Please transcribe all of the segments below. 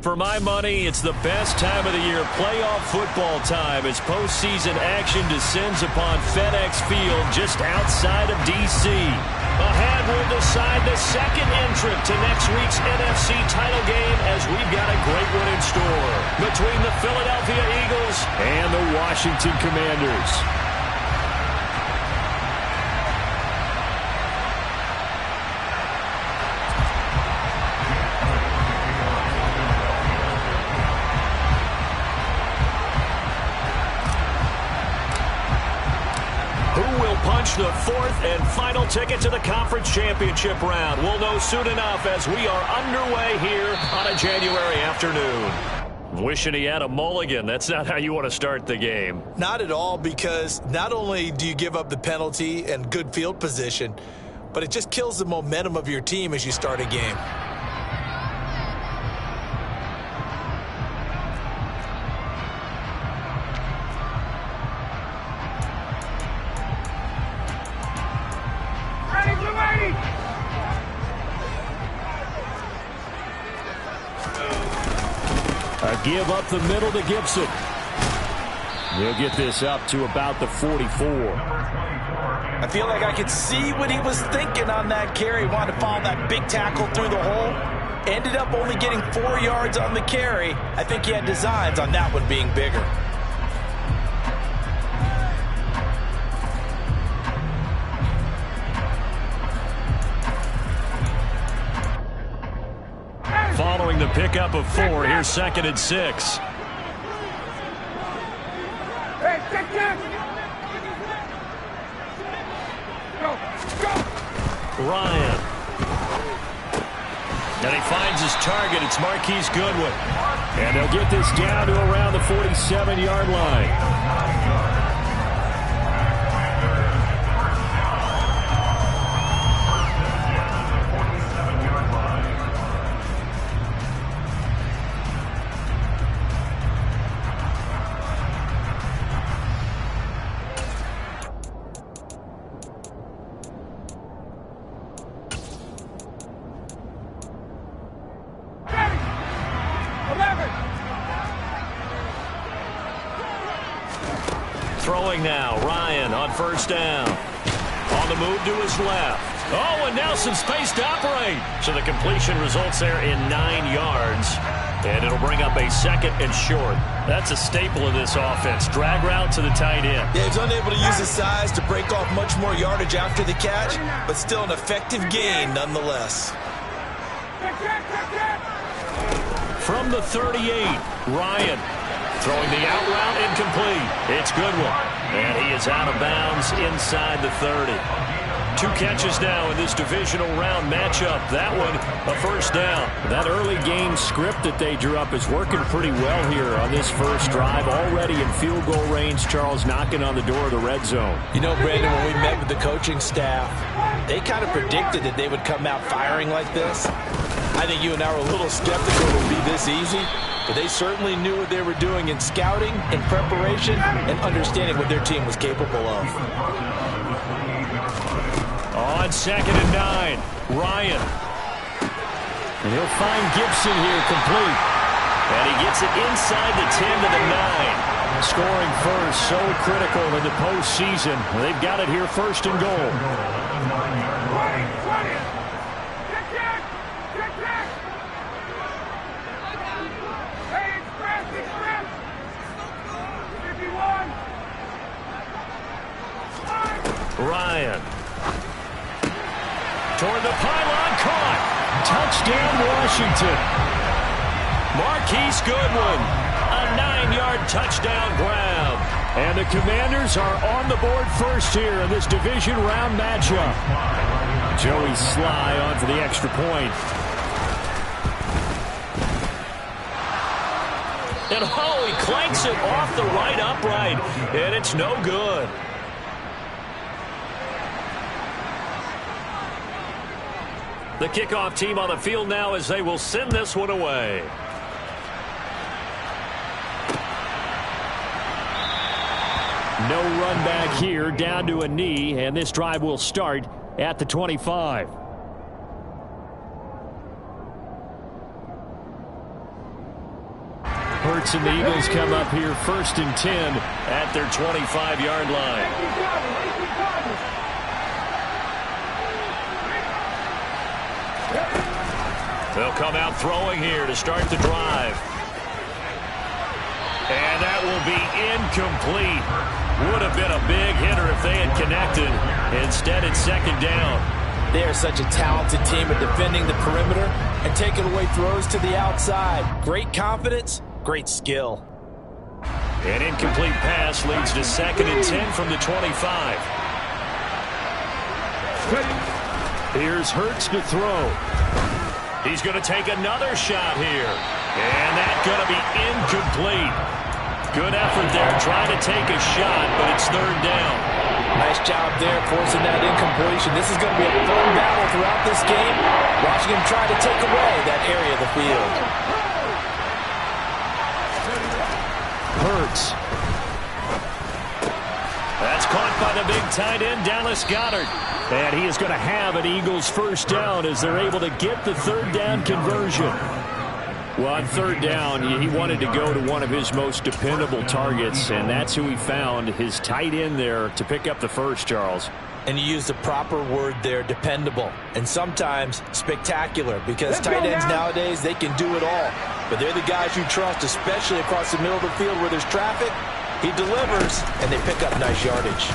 For my money, it's the best time of the year, playoff football time, as postseason action descends upon FedEx Field just outside of D.C. Ahead will decide the second entrant to next week's NFC title game, as we've got a great one in store between the Philadelphia Eagles and the Washington Commanders. The fourth and final ticket to the conference championship round. We'll know soon enough as we are underway here on a January afternoon. Wishing he had a mulligan. That's not how you want to start the game. Not at all, because not only do you give up the penalty and good field position, but it just kills the momentum of your team as you start a game. Give up the middle to Gibson. He'll get this up to about the 44. I feel like I could see what he was thinking on that carry. Wanted to follow that big tackle through the hole. Ended up only getting 4 yards on the carry. I think he had designs on that one being bigger. Following the pickup of 4, here's 2nd and 6. Ryan. And he finds his target. It's Marquise Goodwin. And they'll get this down to around the 47-yard line. Throwing now, Ryan on first down. On the move to his left. Oh, and now some space to operate. So the completion results there in 9 yards. And it'll bring up a 2nd and short. That's a staple of this offense. Drag route to the tight end. Yeah, he's unable to use his size to break off much more yardage after the catch, but still an effective gain nonetheless. From the 38, Ryan. Throwing the out route incomplete. It's Goodwin. And he is out of bounds inside the 30. 2 catches now in this divisional round matchup. That one, a first down. That early game script that they drew up is working pretty well here on this first drive. Already in field goal range, Charles, knocking on the door of the red zone. You know, Brandon, when we met with the coaching staff, they kind of predicted that they would come out firing like this. I think you and I were a little skeptical it would be this easy. But they certainly knew what they were doing in scouting, in preparation, and understanding what their team was capable of. On 2nd and 9, Ryan. And he'll find Gibson here complete. And he gets it inside the 10 to the 9. Scoring first, so critical in the postseason. They've got it here, 1st and goal. Ryan. Toward the pylon, caught. Touchdown, Washington. Marquise Goodwin. A 9-yard touchdown grab. And the Commanders are on the board first here in this division round matchup. Joey Sly on for the extra point. And oh, he clanks it off the right upright. And it's no good. The kickoff team on the field now as they will send this one away. No run back here, down to a knee, and this drive will start at the 25. Hurts, and the Eagles come up here 1st and 10 at their 25-yard line. They'll come out throwing here to start the drive. And that will be incomplete. Would have been a big hitter if they had connected. Instead, it's 2nd down. They are such a talented team at defending the perimeter and taking away throws to the outside. Great confidence, great skill. An incomplete pass leads to 2nd and 10 from the 25. Here's Hurts to throw. He's going to take another shot here. And that's going to be incomplete. Good effort there trying to take a shot, but it's 3rd down. Nice job there forcing that incompletion. This is going to be a fun battle throughout this game. Watching him try to take away that area of the field. Hurts. That's caught by the big tight end, Dallas Goedert. And he is going to have an Eagles 1st down as they're able to get the 3rd down conversion. Well, on 3rd down, he wanted to go to one of his most dependable targets, and that's who he found, his tight end there, to pick up the first, Charles. And you use the proper word there, dependable, and sometimes spectacular, because tight ends nowadays, they can do it all. But they're the guys you trust, especially across the middle of the field where there's traffic. He delivers, and they pick up nice yardage.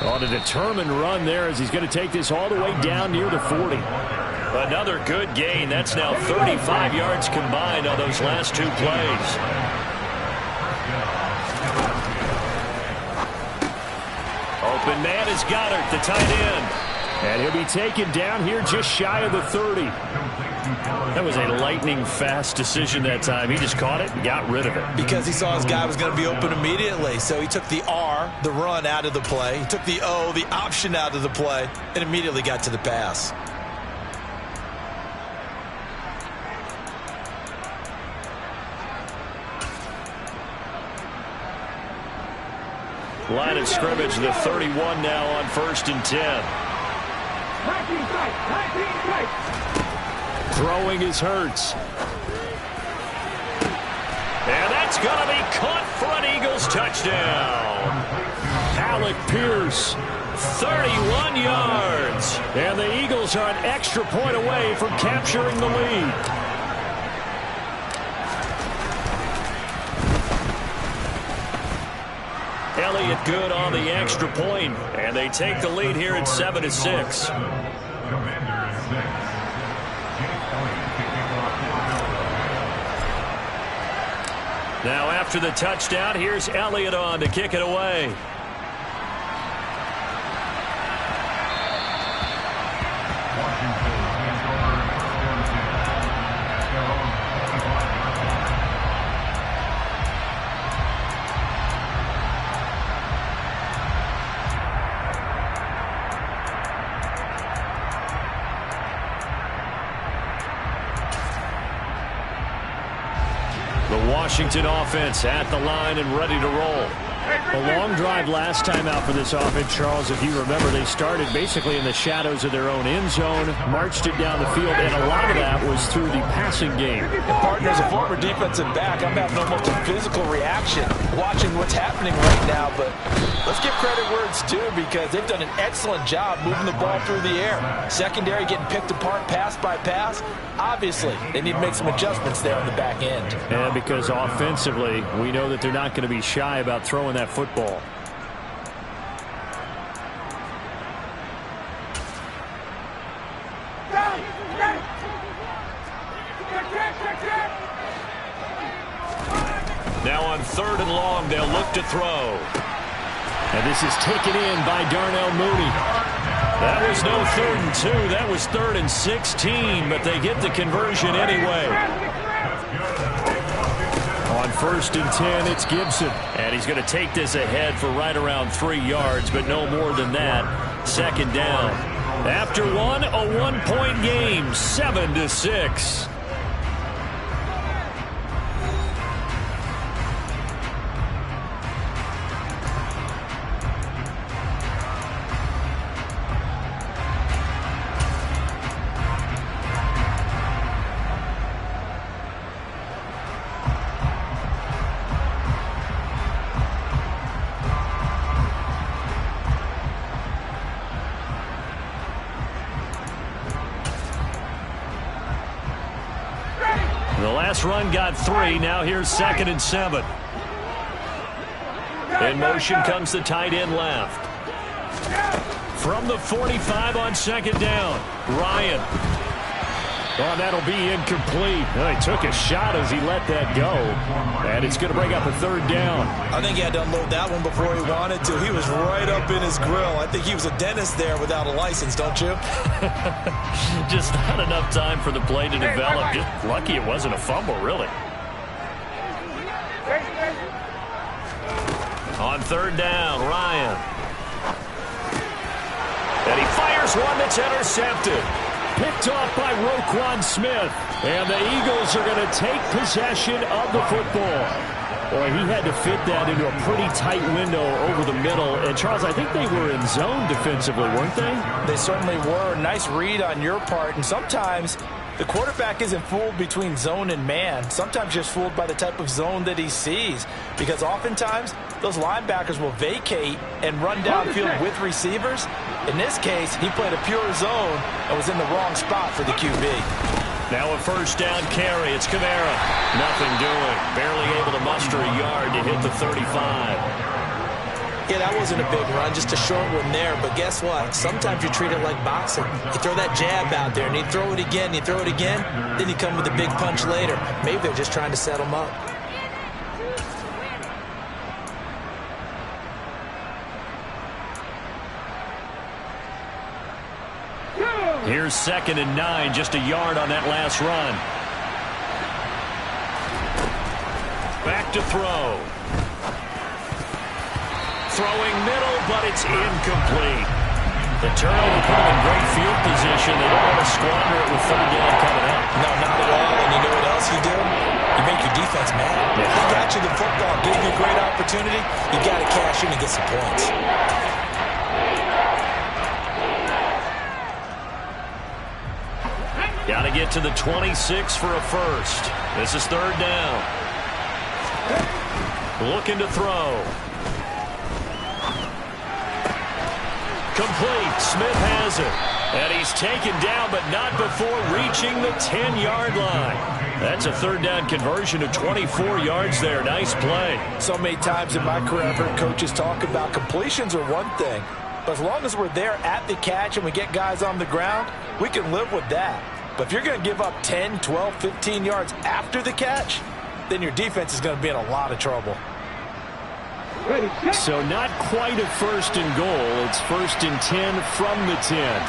On a determined run there as he's going to take this all the way down near the 40. Another good gain. That's now 35 yards combined on those last 2 plays. Open man is Goedert, the tight end. And he'll be taken down here just shy of the 30. That was a lightning-fast decision that time. He just caught it and got rid of it. Because he saw his guy was going to be open immediately. So he took the R, the run, out of the play. He took the O, the option, out of the play, and immediately got to the pass. Line of scrimmage, the 31 now on 1st and 10. Throwing is Hurts. And that's going to be caught for an Eagles touchdown. Alec Pierce, 31 yards. And the Eagles are an extra point away from capturing the lead. Elliott good on the extra point, and they take the lead here at 7-6. Now after the touchdown, here's Elliott on to kick it away. Washington offense at the line and ready to roll. A long drive last time out for this offense, Charles. If you remember, they started basically in the shadows of their own end zone, marched it down the field, and a lot of that was through the passing game. And partner, as a former defensive back, I'm having almost a physical reaction watching what's happening right now. But let's give credit where it's due, because they've done an excellent job moving the ball through the air. Secondary getting picked apart pass by pass. Obviously, they need to make some adjustments there on the back end. And because offensively, we know that they're not going to be shy about throwing that football. Now on 3rd and long, they'll look to throw. And this is taken in by Darnell Mooney. That was no 3rd and 2. That was 3rd and 16, but they get the conversion anyway. On 1st and 10, it's Gibson. And he's going to take this ahead for right around 3 yards, but no more than that. 2nd down. After one, a one-point game, 7-6. Last run got 3. Now here's 2nd and 7. In motion comes the tight end left. From the 45 on 2nd down, Ryan. Oh, that'll be incomplete. Well, he took a shot as he let that go. And it's going to bring up a 3rd down. I think he had to unload that one before he wanted to. He was right up in his grill. I think he was a dentist there without a license, don't you? Just not enough time for the play to develop. Just lucky it wasn't a fumble, really. On 3rd down, Ryan. And he fires one that's intercepted. Picked off by Roquan Smith. And the Eagles are going to take possession of the football. Boy, he had to fit that into a pretty tight window over the middle. And, Charles, I think they were in zone defensively, weren't they? They certainly were. Nice read on your part. And sometimes the quarterback isn't fooled between zone and man. Sometimes just fooled by the type of zone that he sees. Because oftentimes those linebackers will vacate and run downfield with receivers. In this case, he played a pure zone and was in the wrong spot for the QB. Now a 1st down carry. It's Kamara. Nothing doing. Barely able to muster a yard to hit the 35. Yeah, that wasn't a big run, just a short one there. But guess what? Sometimes you treat it like boxing. You throw that jab out there, and you throw it again, you throw it again, then you come with a big punch later. Maybe they're just trying to set him up. Here's 2nd and 9, just a yard on that last run. Back to throw. Throwing middle, but it's incomplete. The turnover put him in great field position. They don't want to squander it with 3rd down coming up. No, not at all. And you know what else you do? You make your defense mad. Yeah. They got you the football, gave you a great opportunity. You got to cash in and get some points. Got to get to the 26 for a 1st. This is 3rd down. Looking to throw. Complete. Smith has it. And he's taken down, but not before reaching the 10-yard line. That's a 3rd down conversion of 24 yards there. Nice play. So many times in my career I've heard coaches talk about completions are one thing. But as long as we're there at the catch and we get guys on the ground, we can live with that. But if you're going to give up 10, 12, 15 yards after the catch, then your defense is going to be in a lot of trouble. So not quite a 1st and goal. It's 1st and 10 from the 10.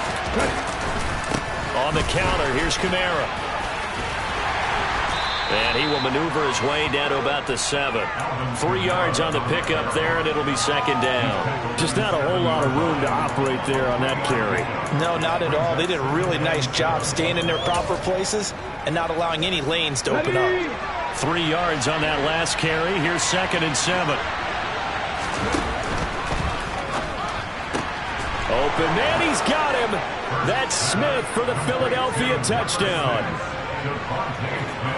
On the counter, here's Kamara. And he will maneuver his way down to about the 7. 3 yards on the pickup there, and it'll be 2nd down. Just not a whole lot of room to operate there on that carry. No, not at all. They did a really nice job staying in their proper places and not allowing any lanes to open up. 3 yards on that last carry. Here's 2nd and 7. Open man, he's got him. That's Smith for the Philadelphia touchdown.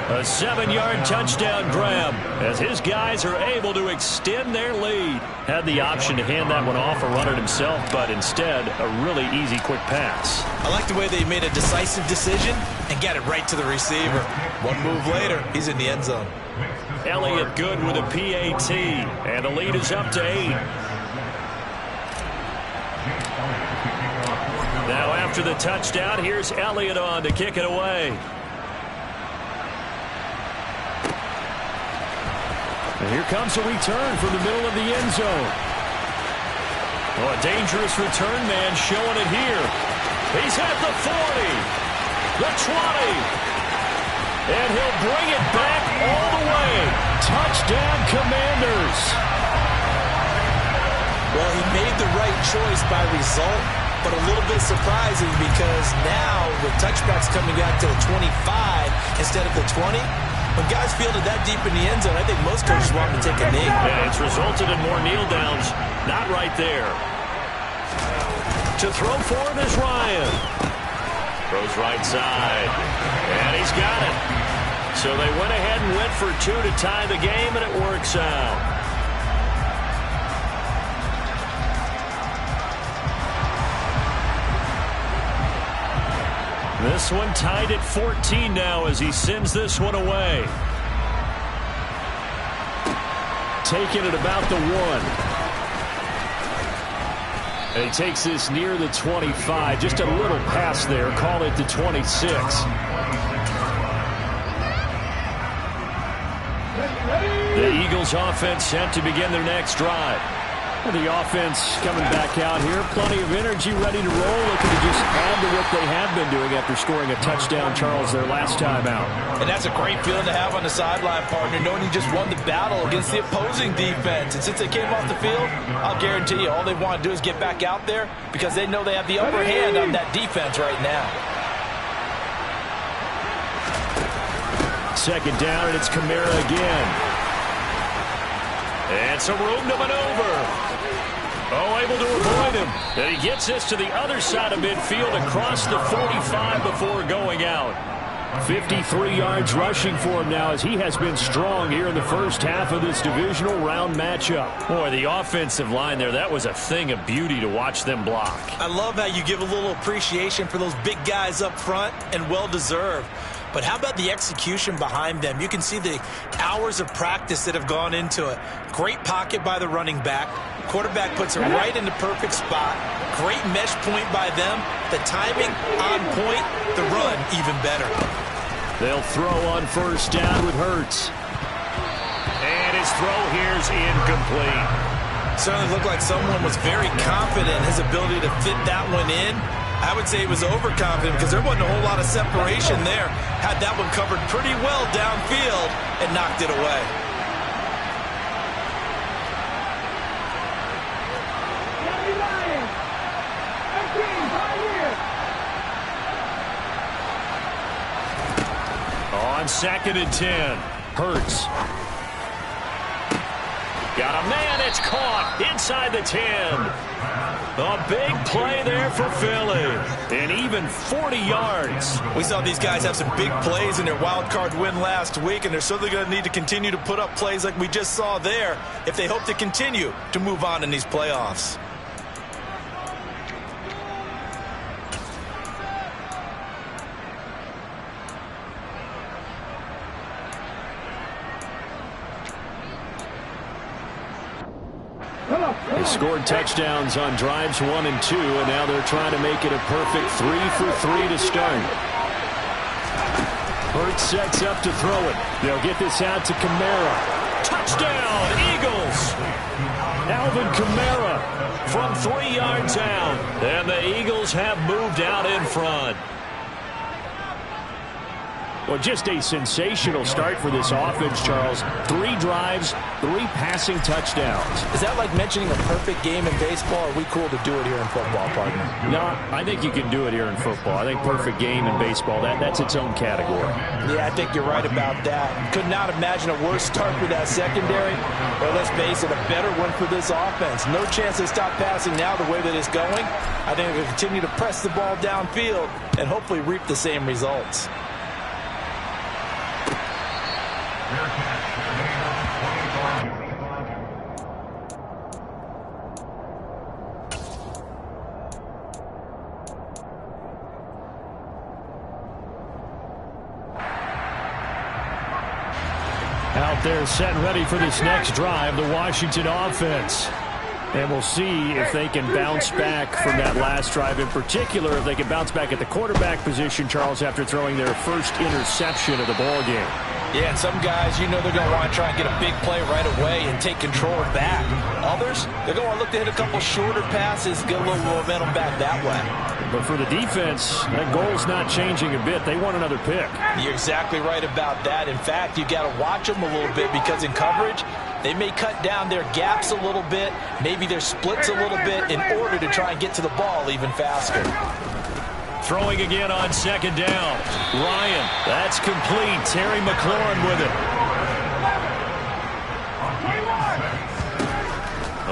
A 7-yard touchdown grab as his guys are able to extend their lead. Had the option to hand that one off or run it himself, but instead a really easy quick pass. I like the way they made a decisive decision and got it right to the receiver. One move later, he's in the end zone. Elliott good with a PAT, and the lead is up to 8. Now after the touchdown, here's Elliott on to kick it away. And here comes a return from the middle of the end zone. Oh, a dangerous return man showing it here. He's at the 40, the 20, and he'll bring it back all the way. Touchdown, Commanders. Well, he made the right choice by result, but a little bit surprising because now with touchbacks coming out to the 25 instead of the 20, when guys field it that deep in the end zone, I think most coaches want to take a knee. Yeah, it's resulted in more kneel downs. Not right there. To throw for it is Ryan. Throws right side. And he's got it. So they went ahead and went for 2 to tie the game, and it works out. This one tied at 14 now as he sends this one away. Taking it about the 1. And he takes this near the 25. Just a little pass there. Call it the 26. The Eagles offense set to begin their next drive. And the offense coming back out here. Plenty of energy, ready to roll. Looking to just add to what they have been doing after scoring a touchdown, Charles, their last time out. And that's a great feeling to have on the sideline, partner, knowing you just won the battle against the opposing defense. And since they came off the field, I'll guarantee you all they want to do is get back out there because they know they have the upper hand on that defense right now. Second down, and it's Kamara again. And some room to maneuver. Oh, able to avoid him. And he gets this to the other side of midfield across the 45 before going out. 53 yards rushing for him now as he has been strong here in the first half of this divisional round matchup. Boy, the offensive line there, that was a thing of beauty to watch them block. I love how you give a little appreciation for those big guys up front, and well-deserved. But how about the execution behind them? You can see the hours of practice that have gone into it. Great pocket by the running back. Quarterback puts it right in the perfect spot. Great mesh point by them. The timing on point. The run even better. They'll throw on first down with Hurts. And his throw here's incomplete. Certainly looked like someone was very confident in his ability to fit that one in. I would say he was overconfident because there wasn't a whole lot of separation there. Had that one covered pretty well downfield and knocked it away. On 2nd and 10, Hurts. Got a man, it's caught inside the 10. A big play there for Philly. And even 40 yards. We saw these guys have some big plays in their wild card win last week, and they're certainly going to need to continue to put up plays like we just saw there if they hope to continue to move on in these playoffs. They scored touchdowns on drives 1 and 2, and now they're trying to make it a perfect 3 for 3 to start. Hurts sets up to throw it. They'll get this out to Kamara. Touchdown, Eagles! Alvin Kamara from 3 yards out. And the Eagles have moved out in front. Well, just a sensational start for this offense, Charles. 3 drives, 3 passing touchdowns. Is that like mentioning a perfect game in baseball, or are we cool to do it here in football, partner? No, I think you can do it here in football. I think perfect game in baseball, that's its own category. Yeah, I think you're right about that. Could not imagine a worse start for that secondary, or let's face it, a better one for this offense. No chance to stop passing now the way that it's going. I think they'll continue to press the ball downfield and hopefully reap the same results. Out there set and ready for this next drive, the Washington offense. And we'll see if they can bounce back from that last drive. In particular, if they can bounce back at the quarterback position, Charles, after throwing their first interception of the ballgame. Yeah, and some guys, you know they're going to want to try and get a big play right away and take control back. Others, they're going to look to hit a couple shorter passes, get a little momentum back that way. But for the defense, that goal's not changing a bit. They want another pick. You're exactly right about that. In fact, you got to watch them a little bit because in coverage, they may cut down their gaps a little bit, maybe their splits a little bit in order to try and get to the ball even faster. Throwing again on 2nd down. Ryan, that's complete. Terry McLaurin with it.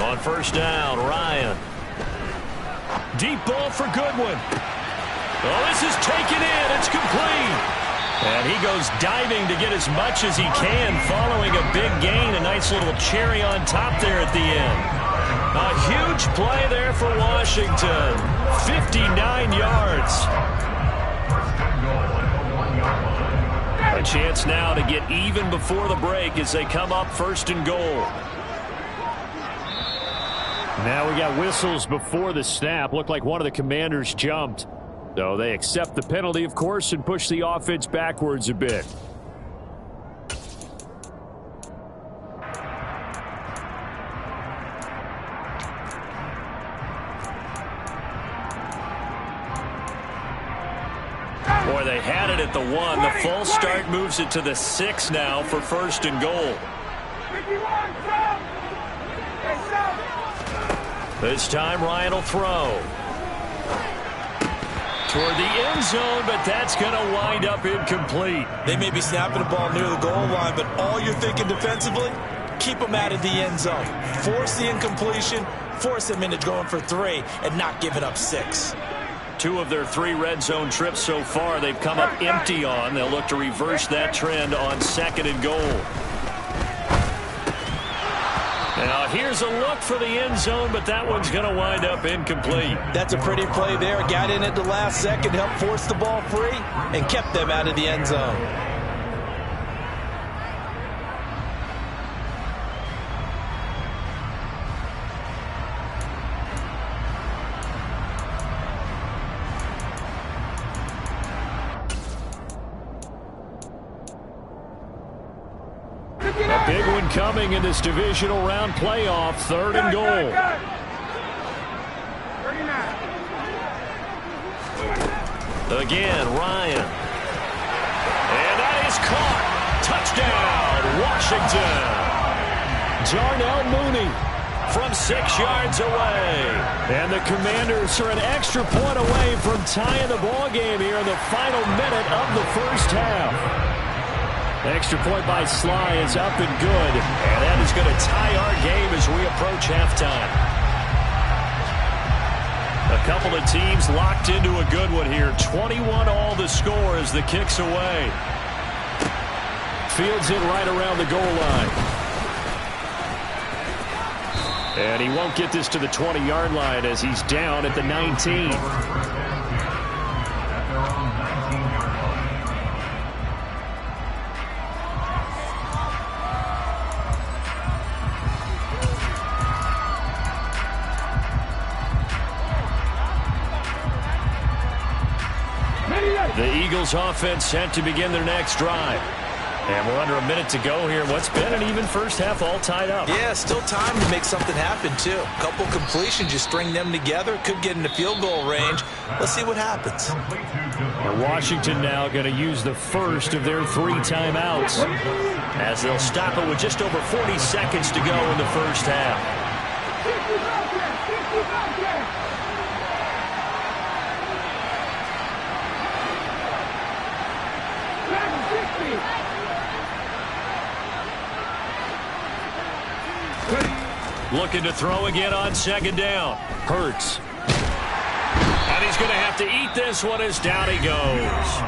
On 1st down, Ryan. Deep ball for Goodwin. Oh, this is taken in. It's complete. And he goes diving to get as much as he can following a big gain. A nice little cherry on top there at the end. A huge play there for Washington. 59 yards. A chance now to get even before the break as they come up 1st and goal. Now we got whistles before the snap. Looked like one of the Commanders jumped. So they accept the penalty, of course, and push the offense backwards a bit. Boy, they had it at the 1. The false start moves it to the 6 now for 1st and goal. This time Ryan will throw. Toward the end zone, but that's going to wind up incomplete. They may be snapping the ball near the goal line, but all you're thinking defensively, keep them out of the end zone. Force the incompletion, force them into going for 3, and not giving up 6. 2 of their 3 red zone trips so far they've come up empty on. They'll look to reverse that trend on 2nd and goal. Now here's a look for the end zone, but that one's going to wind up incomplete. That's a pretty play there. Got in at the last second, helped force the ball free, and kept them out of the end zone. A big one coming in this divisional round playoff. 3rd and goal. Again, Ryan. And that is caught. Touchdown, Washington. Darnell Mooney from 6 yards away. And the Commanders are an extra point away from tying the ball game here in the final minute of the 1st half. Extra point by Sly is up and good. And that is going to tie our game as we approach halftime. A couple of teams locked into a good one here. 21 all the score as the kick's away. Fields it right around the goal line. And he won't get this to the 20-yard line as he's down at the 19. The Eagles offense set to begin their next drive. And we're under a minute to go here. What's been an even first half all tied up. Yeah, still time to make something happen, too. A couple completions, you string them together, could get into field goal range. Let's see what happens. And Washington now going to use the first of their 3 timeouts, as they'll stop it with just over 40 seconds to go in the first half. Looking to throw again on 2nd down. Hurts. And he's going to have to eat this one as down he goes.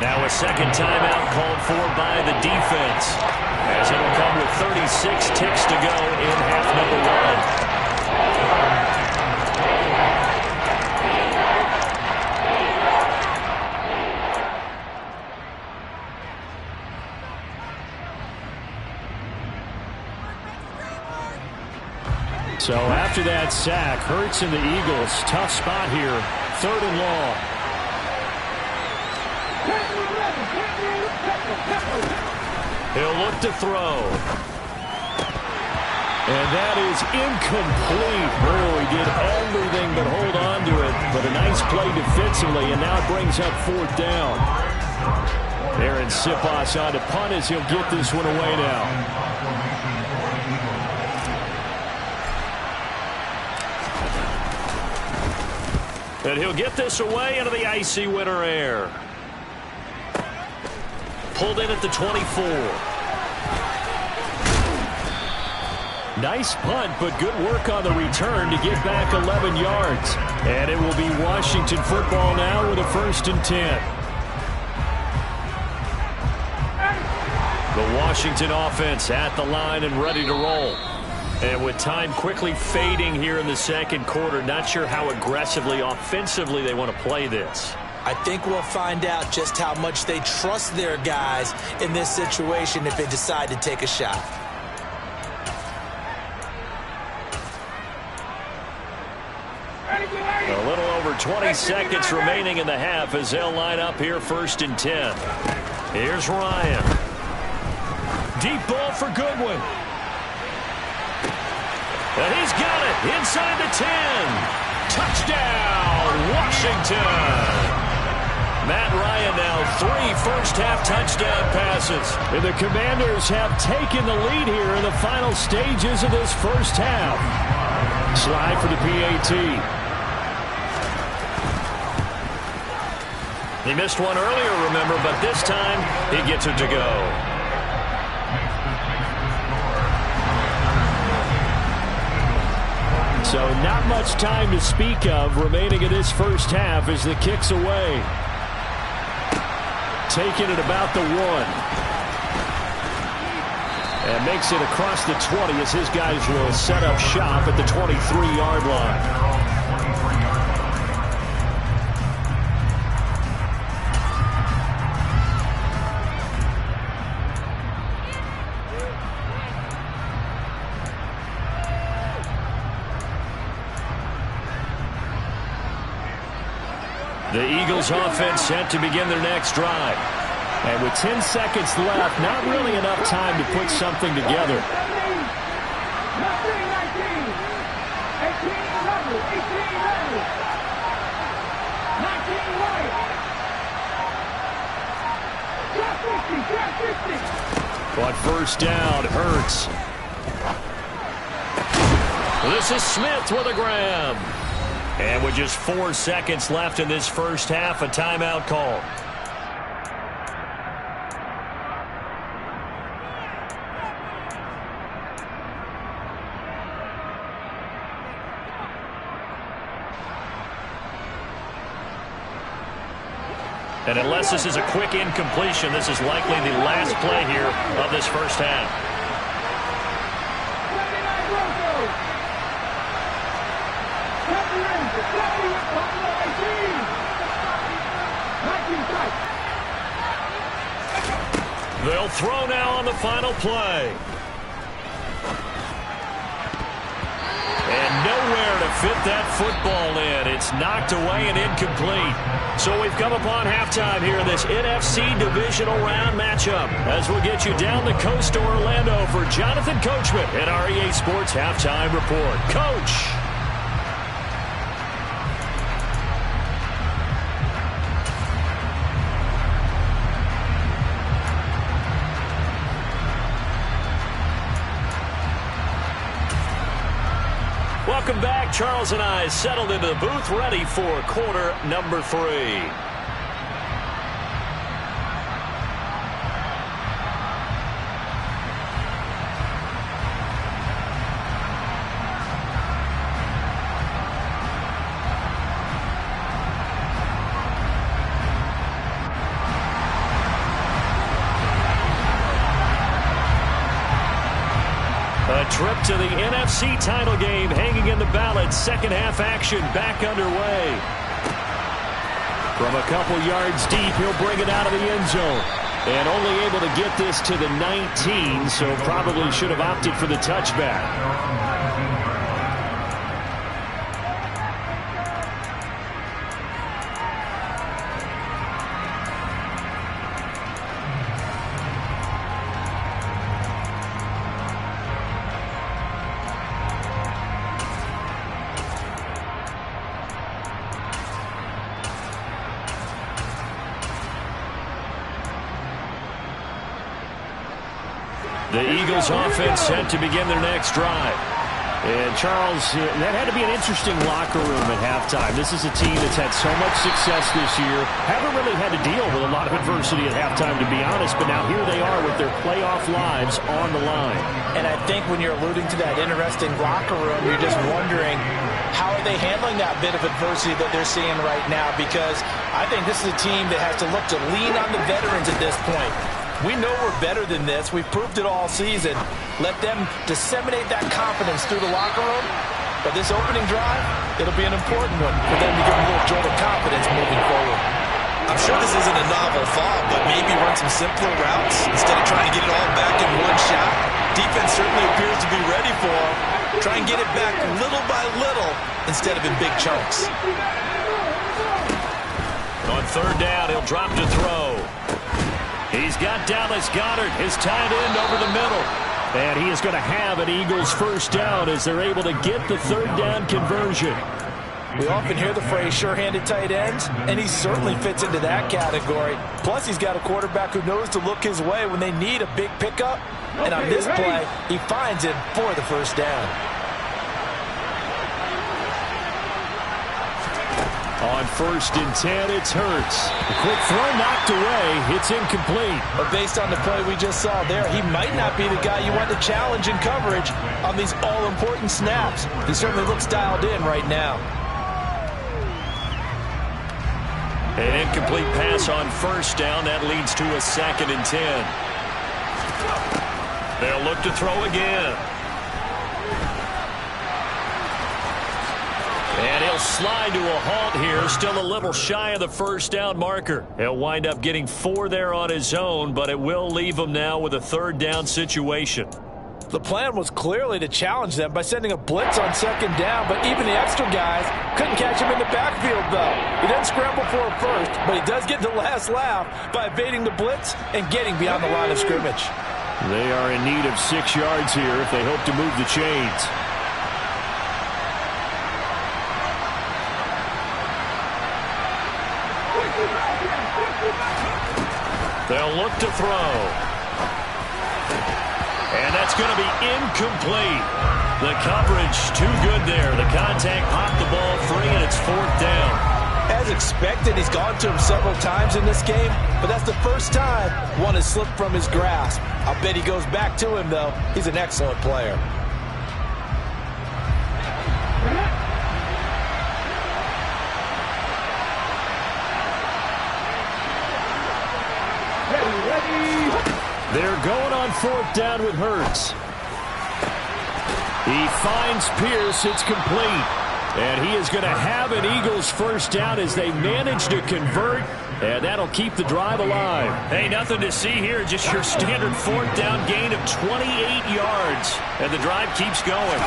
Now a second timeout called for by the defense, as it'll come with 36 ticks to go in half number 1. So after that sack, Hurts and the Eagles, tough spot here, 3rd and long. He'll look to throw. And that is incomplete. Oh, he did everything but hold on to it. But a nice play defensively, and now it brings up 4th down. Aaron Siposs on to punt as he'll get this one away now. And he'll get this away into the icy winter air. Pulled in at the 24. Nice punt, but good work on the return to get back 11 yards. And it will be Washington football now with a 1st and 10. The Washington offense at the line and ready to roll. And with time quickly fading here in the 2nd quarter, not sure how aggressively, offensively they want to play this. I think we'll find out just how much they trust their guys in this situation if they decide to take a shot. A little over 20 seconds remaining in the half as they'll line up here 1st and 10. Here's Ryan. Deep ball for Goodwin. And he's got it inside the 10. Touchdown, Washington. Matt Ryan now 3 first-half touchdown passes. And the Commanders have taken the lead here in the final stages of this first half. Slide for the PAT. He missed one earlier, remember, but this time he gets it to go. So not much time to speak of remaining in this first half as the kick's away. Taking it about the 1. And makes it across the 20 as his guys will set up shop at the 23-yard line. The Eagles offense set to begin their next drive. And with 10 seconds left, not really enough time to put something together. But first down, Hurts. This is Smith with a grab. And with just 4 seconds left in this first half, a timeout call. And unless this is a quick incompletion, this is likely the last play here of this first half. They'll throw now on the final play. And nowhere to fit that football in. It's knocked away and incomplete. So we've come upon halftime here in this NFC Divisional Round matchup as we'll get you down the coast to Orlando for Jonathan Coachman at our EA Sports Halftime Report. Coach! Welcome back. Charles and I settled into the booth, ready for quarter number 3. A trip to the NFC title game hanging in the balance. Second half action back underway. From a couple yards deep, he'll bring it out of the end zone. And only able to get this to the 19, so probably should have opted for the touchback. The Eagles offense set to begin their next drive. And Charles, that had to be an interesting locker room at halftime. This is a team that's had so much success this year. Haven't really had to deal with a lot of adversity at halftime, to be honest. But now here they are with their playoff lives on the line. And I think when you're alluding to that interesting locker room, you're just wondering, how are they handling that bit of adversity that they're seeing right now? Because I think this is a team that has to look to lean on the veterans at this point. We know we're better than this. We've proved it all season. Let them disseminate that confidence through the locker room. But this opening drive, it'll be an important one for them to give a little jolt of confidence moving forward. I'm sure this isn't a novel thought, but maybe run some simpler routes instead of trying to get it all back in one shot. Defense certainly appears to be ready for him. Try and get it back little by little instead of in big chunks. On third down, he'll drop to throw. He's got Dallas Goedert, his tight end, over the middle. And he is going to have an Eagles first down as they're able to get the third down conversion. We often hear the phrase sure-handed tight ends, and he certainly fits into that category. Plus, he's got a quarterback who knows to look his way when they need a big pickup. And on this play, he finds it for the first down. On 1st and 10, it's Hurts. The quick throw knocked away. It's incomplete. But based on the play we just saw there, he might not be the guy you want to challenge in coverage on these all-important snaps. He certainly looks dialed in right now. An incomplete pass on first down. That leads to a 2nd and 10. They'll look to throw again. And he'll slide to a halt here. Still a little shy of the first down marker. He'll wind up getting 4 there on his own, but it will leave him now with a third down situation. The plan was clearly to challenge them by sending a blitz on 2nd down, but even the extra guys couldn't catch him in the backfield, though. He didn't scramble for a first, but he does get the last laugh by evading the blitz and getting beyond the line of scrimmage. They are in need of 6 yards here if they hope to move the chains. They'll look to throw. And that's going to be incomplete. The coverage too good there. The contact popped the ball free, and it's 4th down. As expected, he's gone to him several times in this game, but that's the first time one has slipped from his grasp. I'll bet he goes back to him, though. He's an excellent player. They're going on 4th down with Hurts. He finds Pierce. It's complete. And he is going to have an Eagles first down as they manage to convert. And that'll keep the drive alive. Hey, nothing to see here. Just your standard 4th down gain of 28 yards. And the drive keeps going.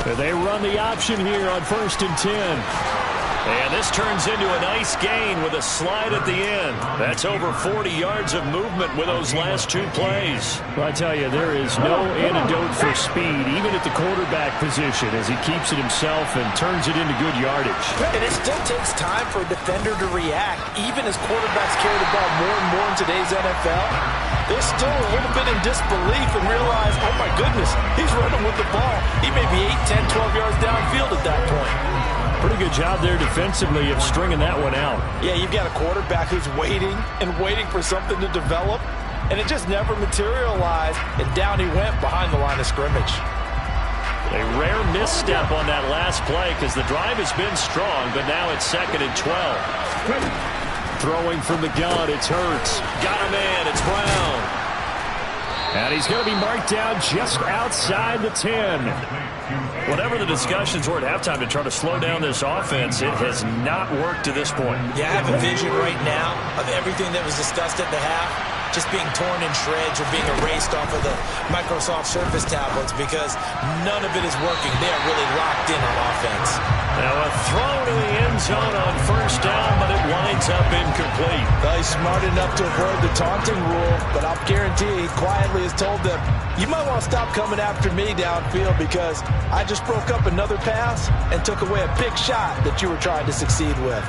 And they run the option here on 1st and 10. And this turns into a nice gain with a slide at the end. That's over 40 yards of movement with those last 2 plays. Well, I tell you, there is no antidote for speed, even at the quarterback position, as he keeps it himself and turns it into good yardage. And it still takes time for a defender to react, even as quarterbacks carry the ball more and more in today's NFL. They're still a little bit in disbelief and realize, oh my goodness, he's running with the ball. He may be 8, 10, 12 yards downfield at that point. Pretty good job there defensively of stringing that one out. Yeah, you've got a quarterback who's waiting and waiting for something to develop, and it just never materialized, and down he went behind the line of scrimmage. A rare misstep on that last play because the drive has been strong, but now it's 2nd and 12. Throwing from the gun, it's Hurts. Got a man, it's Brown. And he's going to be marked down just outside the 10. Whatever the discussions were at halftime to try to slow down this offense, it has not worked to this point. Yeah, I have a vision right now of everything that was discussed at the half just being torn in shreds or being erased off of the Microsoft Surface tablets because none of it is working. They are really locked in on offense. Now a throw to the end zone on 1st down, but it winds up incomplete. Well, he's smart enough to avoid the taunting rule, but I'll guarantee he quietly has told them, you might want to stop coming after me downfield because I just broke up another pass and took away a big shot that you were trying to succeed with.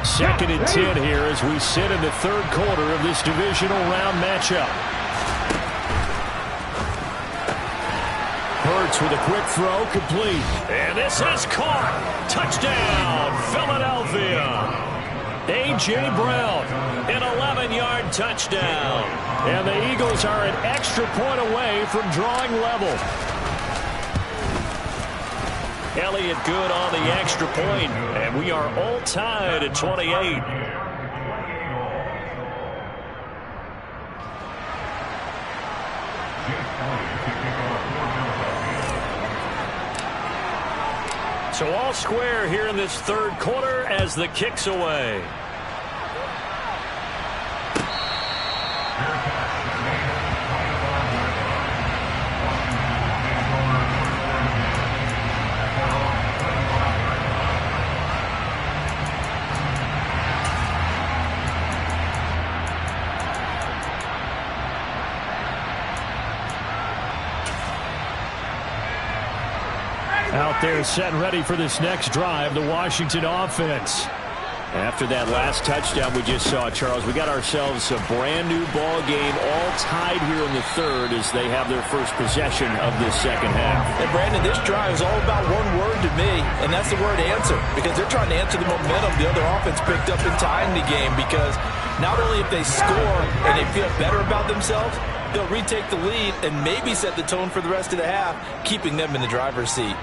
2nd and 10 here as we sit in the 3rd quarter of this divisional round matchup. Hurts with a quick throw, complete. And this is caught. Touchdown, Philadelphia. A.J. Brown, an 11-yard touchdown. And the Eagles are an extra point away from drawing level. Elliott good on the extra point, and we are all tied at 28. So all square here in this third quarter as the kick's away. Out there set and ready for this next drive, the Washington offense. After that last touchdown we just saw, Charles, we got ourselves a brand new ball game, all tied here in the third as they have their first possession of this second half. And Brandon, this drive is all about one word to me, and that's the word answer, because they're trying to answer the momentum the other offense picked up in tying the game, because not only if they score and they feel better about themselves, they'll retake the lead and maybe set the tone for the rest of the half, keeping them in the driver's seat.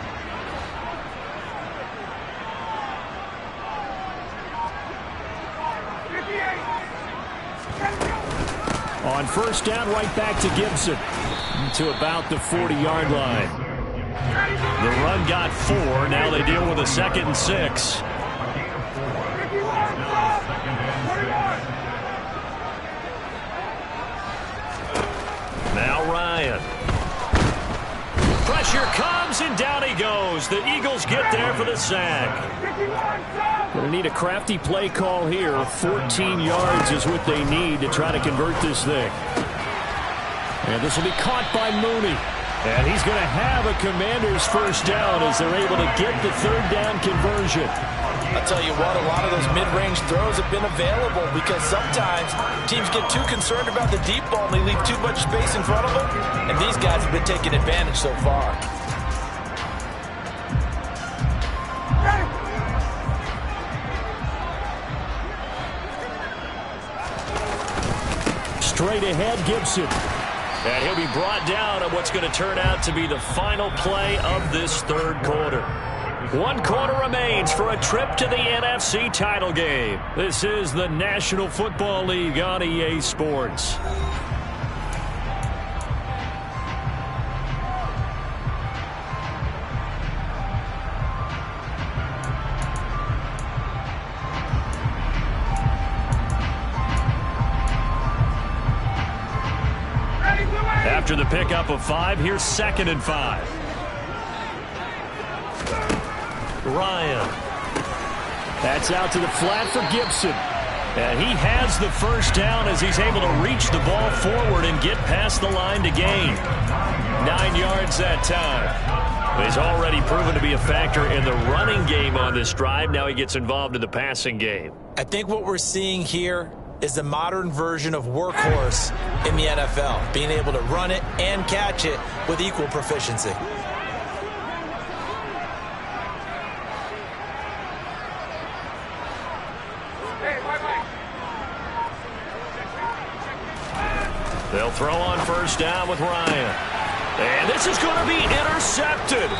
On first down, right back to Gibson to about the 40-yard line. The run got 4. Now they deal with a 2nd and 6. Now Ryan. Pressure comes, and down he goes. The Eagles get there for the sack. Going to need a crafty play call here. 14 yards is what they need to try to convert this thing. And this will be caught by Mooney. And he's going to have a Commanders first down as they're able to get the third down conversion. I'll tell you what, a lot of those mid-range throws have been available because sometimes teams get too concerned about the deep ball and they leave too much space in front of them. And these guys have been taking advantage so far. Straight ahead, Gibson. And he'll be brought down on what's going to turn out to be the final play of this third quarter. 1 quarter remains for a trip to the NFC title game. This is the National Football League on EA Sports. After the pickup of 5, here's 2nd and 5. Ryan. That's out to the flat for Gibson. And he has the first down as he's able to reach the ball forward and get past the line to gain. 9 yards that time. He's already proven to be a factor in the running game on this drive. Now he gets involved in the passing game. I think what we're seeing here is the modern version of workhorse in the NFL, being able to run it and catch it with equal proficiency. They'll throw on first down with Ryan. And this is going to be intercepted.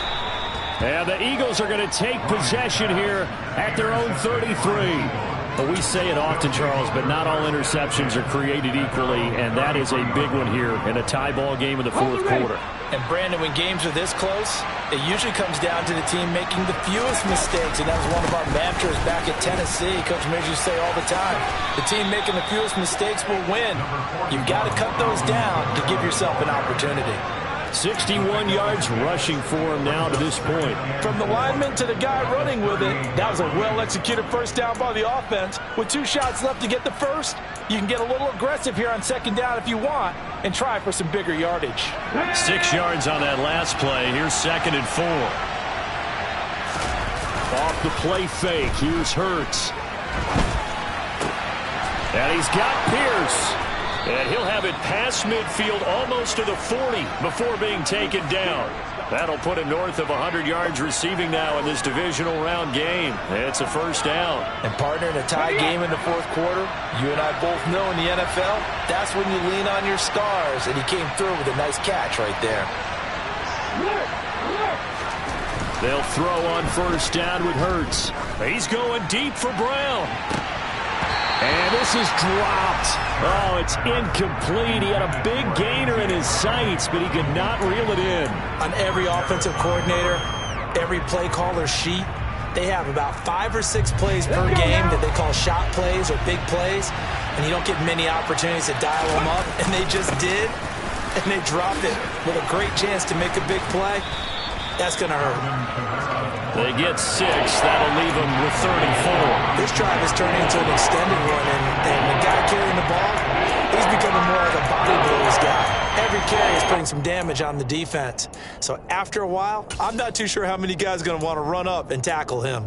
And the Eagles are going to take possession here at their own 33. But we say it often, Charles, but not all interceptions are created equally, and that is a big one here in a tie ball game in the fourth quarter. And, Brandon, when games are this close, it usually comes down to the team making the fewest mistakes, and that was one of our mantras back at Tennessee. Coach Major used to say all the time, the team making the fewest mistakes will win. You've got to cut those down to give yourself an opportunity. 61 yards rushing for him now to this point. From the lineman to the guy running with it, that was a well-executed first down by the offense. With 2 shots left to get the first, you can get a little aggressive here on second down if you want and try for some bigger yardage. 6 yards on that last play. Here's 2nd and 4. Off the play fake. Here's Hurts. And he's got Pierce. And he'll have it past midfield almost to the 40 before being taken down. That'll put him north of 100 yards receiving now in this divisional round game. It's a first down. And, partner, in a tie game in the fourth quarter, you and I both know in the NFL, that's when you lean on your stars. And he came through with a nice catch right there. They'll throw on first down with Hurts. He's going deep for Brown. And this is dropped. Oh, it's incomplete. He had a big gainer in his sights, but he could not reel it in. On every offensive coordinator, every play caller's sheet, they have about 5 or 6 plays per game that they call shot plays or big plays, and you don't get many opportunities to dial them up, and they just did, and they dropped it with a great chance to make a big play. That's going to hurt. They get 6. That'll leave them with 34. This drive has turned into an extended one, and the guy carrying the ball, he's becoming more like a body blows guy. Every carry is putting some damage on the defense. So after a while, I'm not too sure how many guys are going to want to run up and tackle him.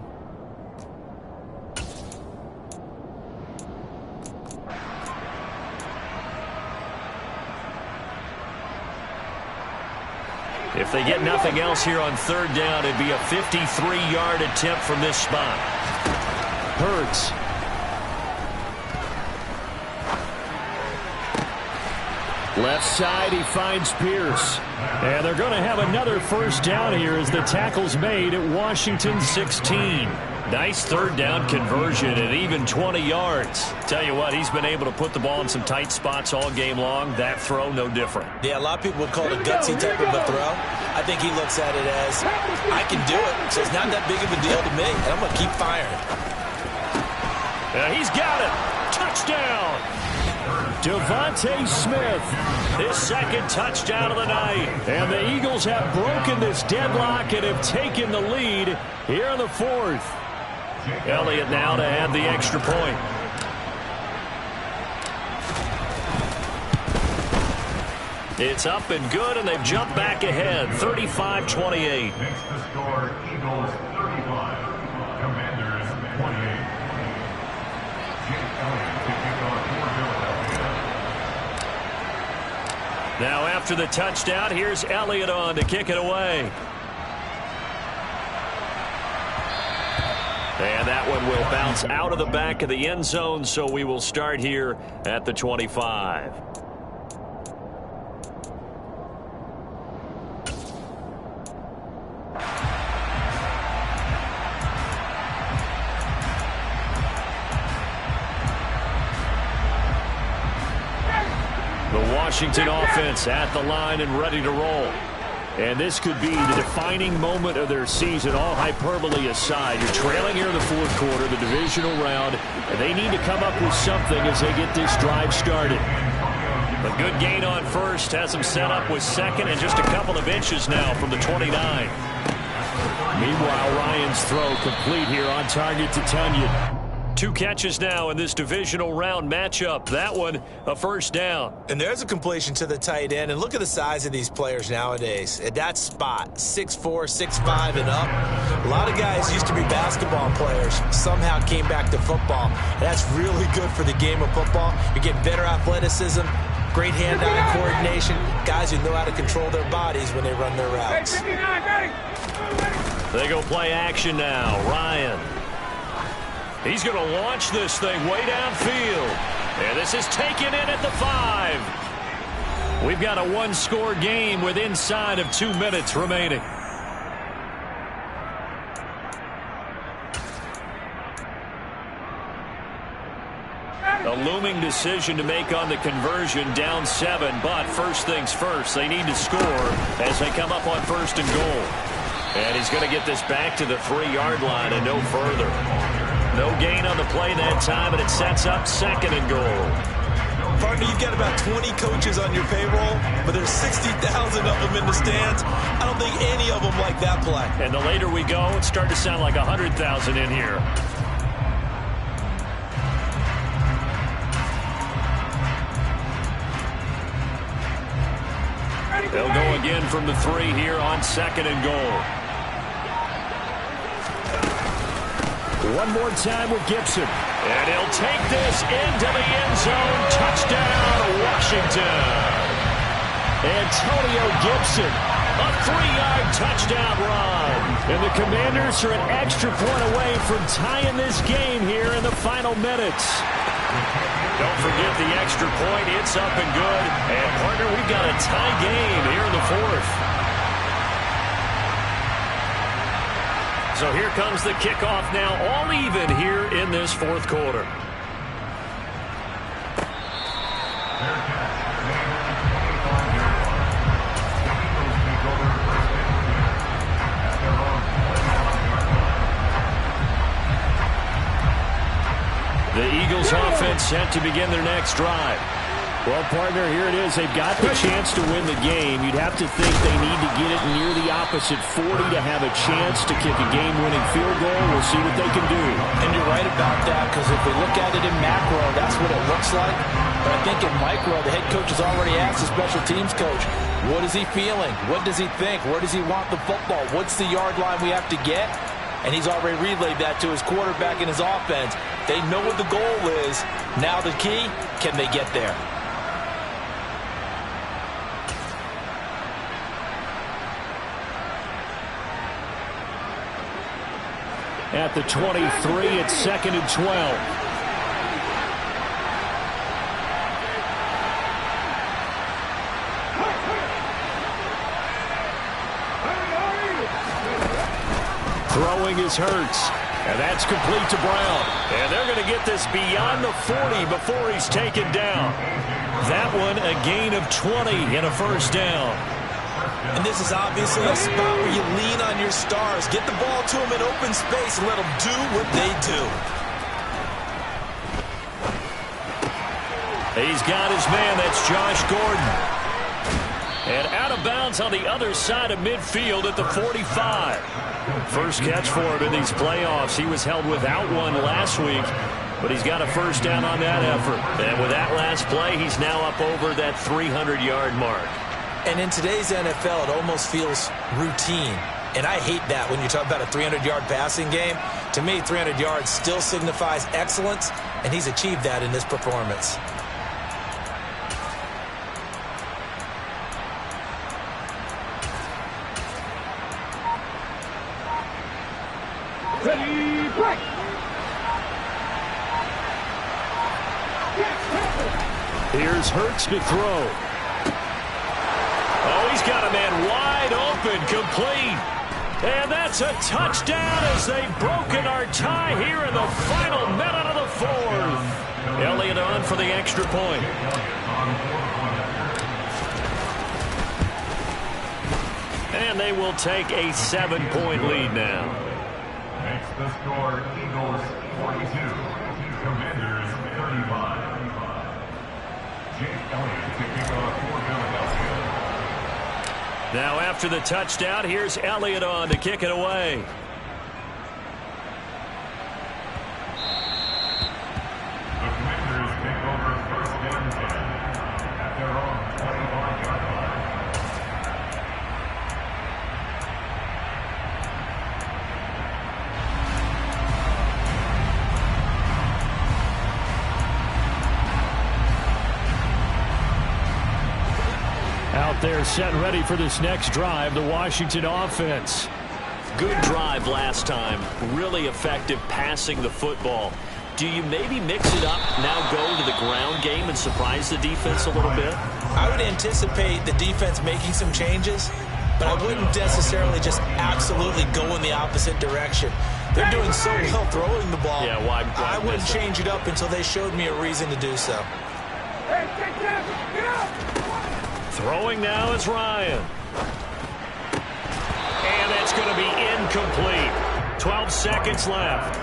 If they get nothing else here on third down, it'd be a 53-yard attempt from this spot. Hurts. Left side, he finds Pierce. And they're going to have another first down here as the tackle's made at Washington 16. Nice third down conversion and even 20 yards. Tell you what, he's been able to put the ball in some tight spots all game long. That throw, no different. Yeah, a lot of people would call it a gutsy type of a throw. I think he looks at it as, I can do it, so it's not that big of a deal to me, and I'm going to keep firing. Yeah, he's got it. Touchdown. Devontae Smith. His second touchdown of the night. And the Eagles have broken this deadlock and have taken the lead here in the fourth. Elliott now to add the extra point. It's up and good, and they've jumped back ahead, 35-28. Makes the score Eagles 35, Commanders 28. Jake Elliott to kick off for Philadelphia. Now after the touchdown, here's Elliott on to kick it away. And that one will bounce out of the back of the end zone, so we will start here at the 25. The Washington offense at the line and ready to roll. And this could be the defining moment of their season, all hyperbole aside. You're trailing here in the fourth quarter, the divisional round, and they need to come up with something as they get this drive started. A good gain on first has them set up with second and just a couple of inches now from the 29. Meanwhile, Ryan's throw complete here on target to Tunyon. 2 catches now in this divisional round matchup. That one, a first down. And there's a completion to the tight end. And look at the size of these players nowadays. At that spot, 6'4", 6'5", and up. A lot of guys used to be basketball players. Somehow came back to football. And that's really good for the game of football. You're getting better athleticism, great hand-eye coordination, guys who know how to control their bodies when they run their routes. They go play action now. Ryan. He's going to launch this thing way downfield. And this is taken in at the 5. We've got a one-score game with inside of 2 minutes remaining. A looming decision to make on the conversion, down 7. But first things first, they need to score as they come up on first and goal. And he's going to get this back to the 3-yard line and no further. No gain on the play that time, and it sets up second and goal. Partner, you've got about 20 coaches on your payroll, but there's 60,000 of them in the stands. I don't think any of them like that play. And the later we go, it's starting to sound like 100,000 in here. They'll go again from the 3 here on second and goal. One more time with Gibson. And he'll take this into the end zone. Touchdown, Washington. Antonio Gibson. A 3-yard touchdown run. And the Commanders are an extra point away from tying this game here in the final minutes. Don't forget the extra point. It's up and good. And, partner, we've got a tie game here in the fourth. So here comes the kickoff now, all even here in this fourth quarter. and set to begin their next drive. Well, partner, here it is. They've got the chance to win the game. You'd have to think they need to get it near the opposite 40 to have a chance to kick a game-winning field goal. We'll see what they can do. And you're right about that, because if we look at it in macro, that's what it looks like. But I think in micro, the head coach has already asked the special teams coach, what is he feeling? What does he think? Where does he want the football? What's the yard line we have to get? And he's already relayed that to his quarterback and his offense. They know what the goal is. Now the key, can they get there? At the 23, it's 2nd and 12. Throwing is Hurts. And that's complete to Brown. And they're going to get this beyond the 40 before he's taken down. That one a gain of 20 and a first down. And this is obviously a spot where you lean on your stars. Get the ball to them in open space and let them do what they do. He's got his man. That's Josh Gordon. And out of bounds on the other side of midfield at the 45. First catch for him in these playoffs. He was held without one last week, but he's got a first down on that effort. And with that last play, he's now up over that 300-yard mark. And in today's NFL, it almost feels routine. And I hate that when you talk about a 300-yard passing game. To me, 300 yards still signifies excellence, and he's achieved that in this performance. Ready, break! Here's Hurts to throw. Oh, he's got a man wide open, complete. And that's a touchdown as they've broken our tie here in the final minute of the fourth. Elliott on for the extra point. And they will take a 7-point lead now. Makes the score Eagles 42, Commanders 35. Jake Elliott to kick off for Philadelphia. Now after the touchdown, here's Elliott on to kick it away. The Commanders take over first and 10 at their own 25-yard line. Out there set ready for this next drive, the Washington offense. Good drive last time. Really effective passing the football. Do you maybe mix it up, now go to the ground game and surprise the defense a little bit? I would anticipate the defense making some changes, but I wouldn't necessarily just absolutely go in the opposite direction. They're doing so well throwing the ball. Yeah, why I wouldn't change it up until they showed me a reason to do so. Throwing now is Ryan. And that's going to be incomplete. 12 seconds left.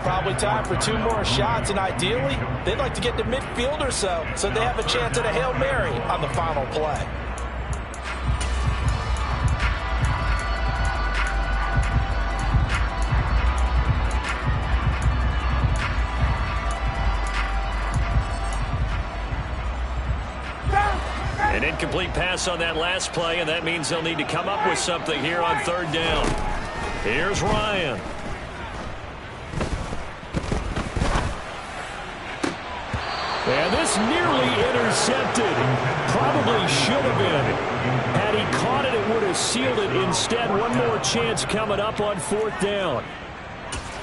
Probably time for 2 more shots, and ideally, they'd like to get to midfield or so they have a chance at a Hail Mary on the final play. An incomplete pass on that last play, and that means they'll need to come up with something here on third down. Here's Ryan. And this nearly intercepted. Probably should have been. Had he caught it, it would have sealed it. Instead, one more chance coming up on fourth down.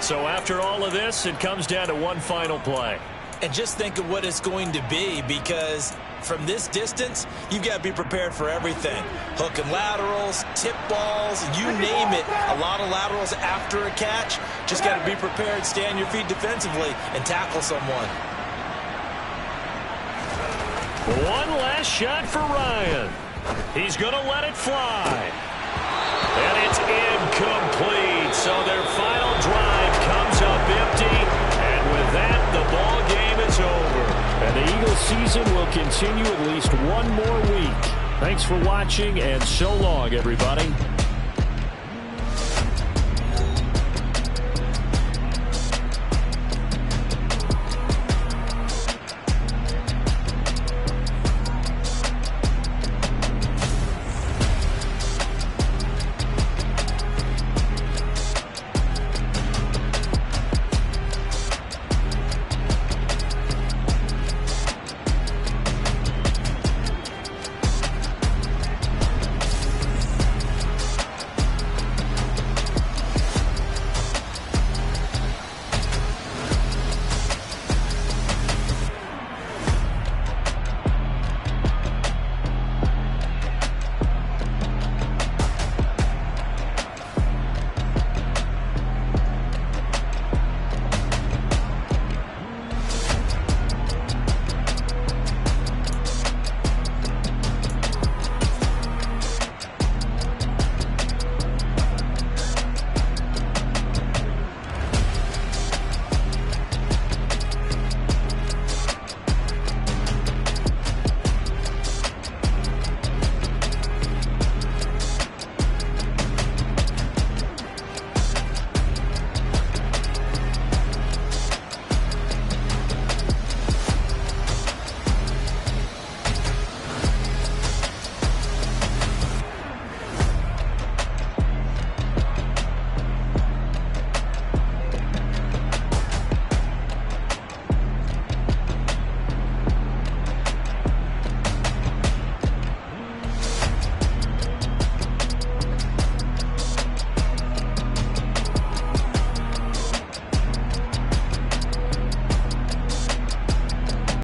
So after all of this, it comes down to one final play. And just think of what it's going to be, because from this distance, you've got to be prepared for everything. Hook and laterals, tip balls, you name it. A lot of laterals after a catch. Just got to be prepared, stay on your feet defensively, and tackle someone. One last shot for Ryan. He's going to let it fly. And it's incomplete. So their final drive comes up empty. And with that, the ball game is is over. And the Eagles season will continue at least one more week. Thanks for watching, and so long, everybody.